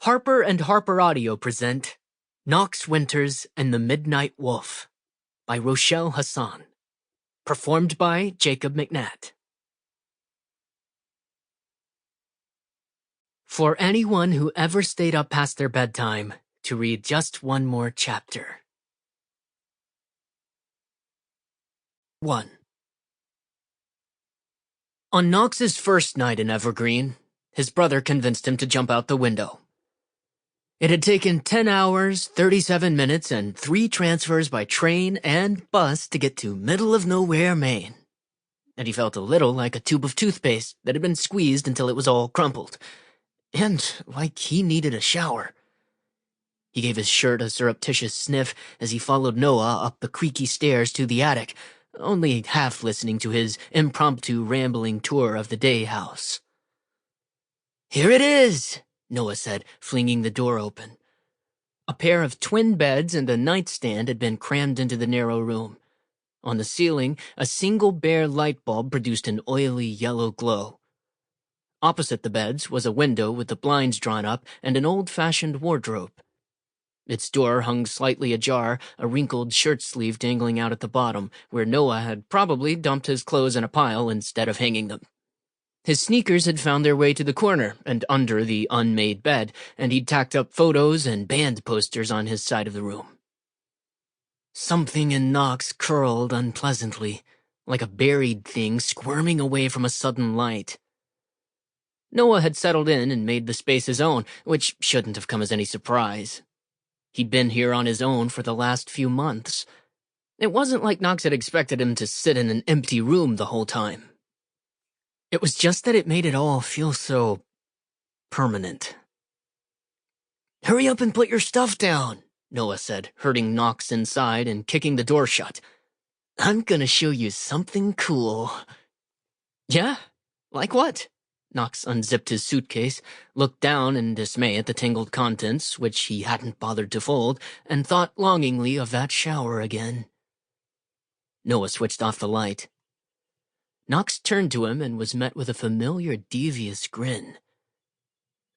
Harper and Harper Audio present Nox Winters and the Midnight Wolf by Rochelle Hassan. Performed by Jacob Mcnatt. For anyone who ever stayed up past their bedtime to read just one more chapter. 1. On Nox's first night in Evergreen, his brother convinced him to jump out the window. It had taken 10 hours, 37 minutes, and 3 transfers by train and bus to get to middle-of-nowhere Maine. And he felt a little like a tube of toothpaste that had been squeezed until it was all crumpled. And like he needed a shower. He gave his shirt a surreptitious sniff as he followed Noah up the creaky stairs to the attic, only half listening to his impromptu rambling tour of the day house. "Here it is," Noah said, flinging the door open. A pair of twin beds and a nightstand had been crammed into the narrow room. On the ceiling, a single bare light bulb produced an oily yellow glow. Opposite the beds was a window with the blinds drawn up and an old-fashioned wardrobe. Its door hung slightly ajar, a wrinkled shirt sleeve dangling out at the bottom, where Noah had probably dumped his clothes in a pile instead of hanging them. His sneakers had found their way to the corner and under the unmade bed, and he'd tacked up photos and band posters on his side of the room. Something in Nox curled unpleasantly, like a buried thing squirming away from a sudden light. Noah had settled in and made the space his own, which shouldn't have come as any surprise. He'd been here on his own for the last few months. It wasn't like Nox had expected him to sit in an empty room the whole time. It was just that it made it all feel so permanent. "Hurry up and put your stuff down," Noah said, herding Nox inside and kicking the door shut. "I'm gonna show you something cool." "Yeah? Like what?" Nox unzipped his suitcase, looked down in dismay at the tangled contents, which he hadn't bothered to fold, and thought longingly of that shower again. Noah switched off the light. Nox turned to him and was met with a familiar, devious grin.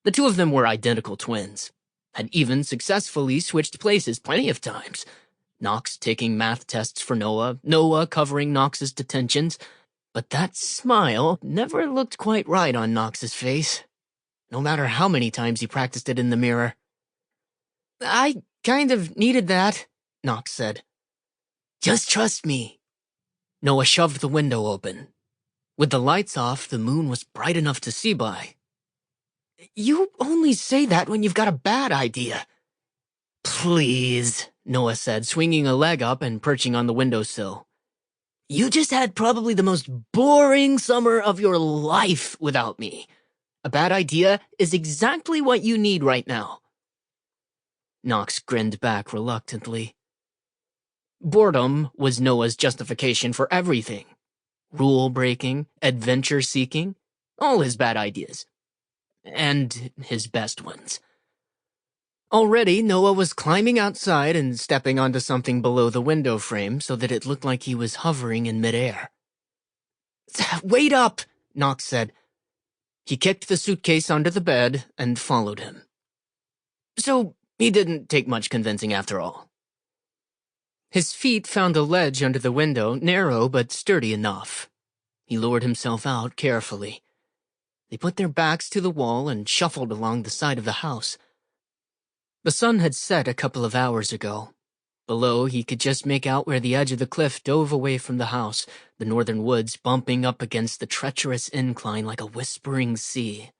The two of them were identical twins, had even successfully switched places plenty of times. Nox taking math tests for Noah, Noah covering Nox's detentions, but that smile never looked quite right on Nox's face, no matter how many times he practiced it in the mirror. "I kind of needed that," Nox said. "Just trust me." Noah shoved the window open. With the lights off, the moon was bright enough to see by. "You only say that when you've got a bad idea." "Please," Noah said, swinging a leg up and perching on the windowsill. "You just had probably the most boring summer of your life without me. A bad idea is exactly what you need right now." Nox grinned back reluctantly. Boredom was Noah's justification for everything. Rule-breaking, adventure-seeking, all his bad ideas. And his best ones. Already, Noah was climbing outside and stepping onto something below the window frame so that it looked like he was hovering in midair. "Wait up," Nox said. He kicked the suitcase under the bed and followed him. So he didn't take much convincing after all. His feet found a ledge under the window, narrow but sturdy enough. He lowered himself out carefully. They put their backs to the wall and shuffled along the side of the house. The sun had set a couple of hours ago. Below, he could just make out where the edge of the cliff dove away from the house, the northern woods bumping up against the treacherous incline like a whispering sea.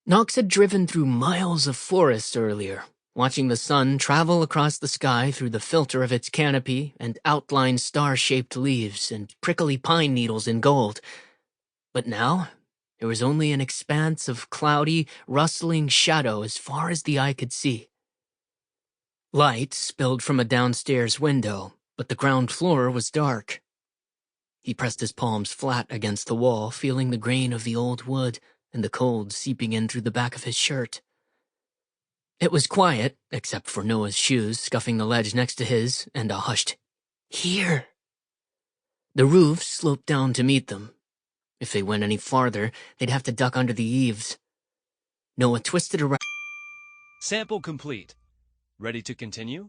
Nox had driven through miles of forest earlier, watching the sun travel across the sky through the filter of its canopy and outline star-shaped leaves and prickly pine needles in gold. But now, there was only an expanse of cloudy, rustling shadow as far as the eye could see. Light spilled from a downstairs window, but the ground floor was dark. He pressed his palms flat against the wall, feeling the grain of the old wood and the cold seeping in through the back of his shirt. It was quiet, except for Noah's shoes scuffing the ledge next to his and a hushed, "Here." The roof sloped down to meet them. If they went any farther, they'd have to duck under the eaves. Noah twisted around. Sample complete. Ready to continue?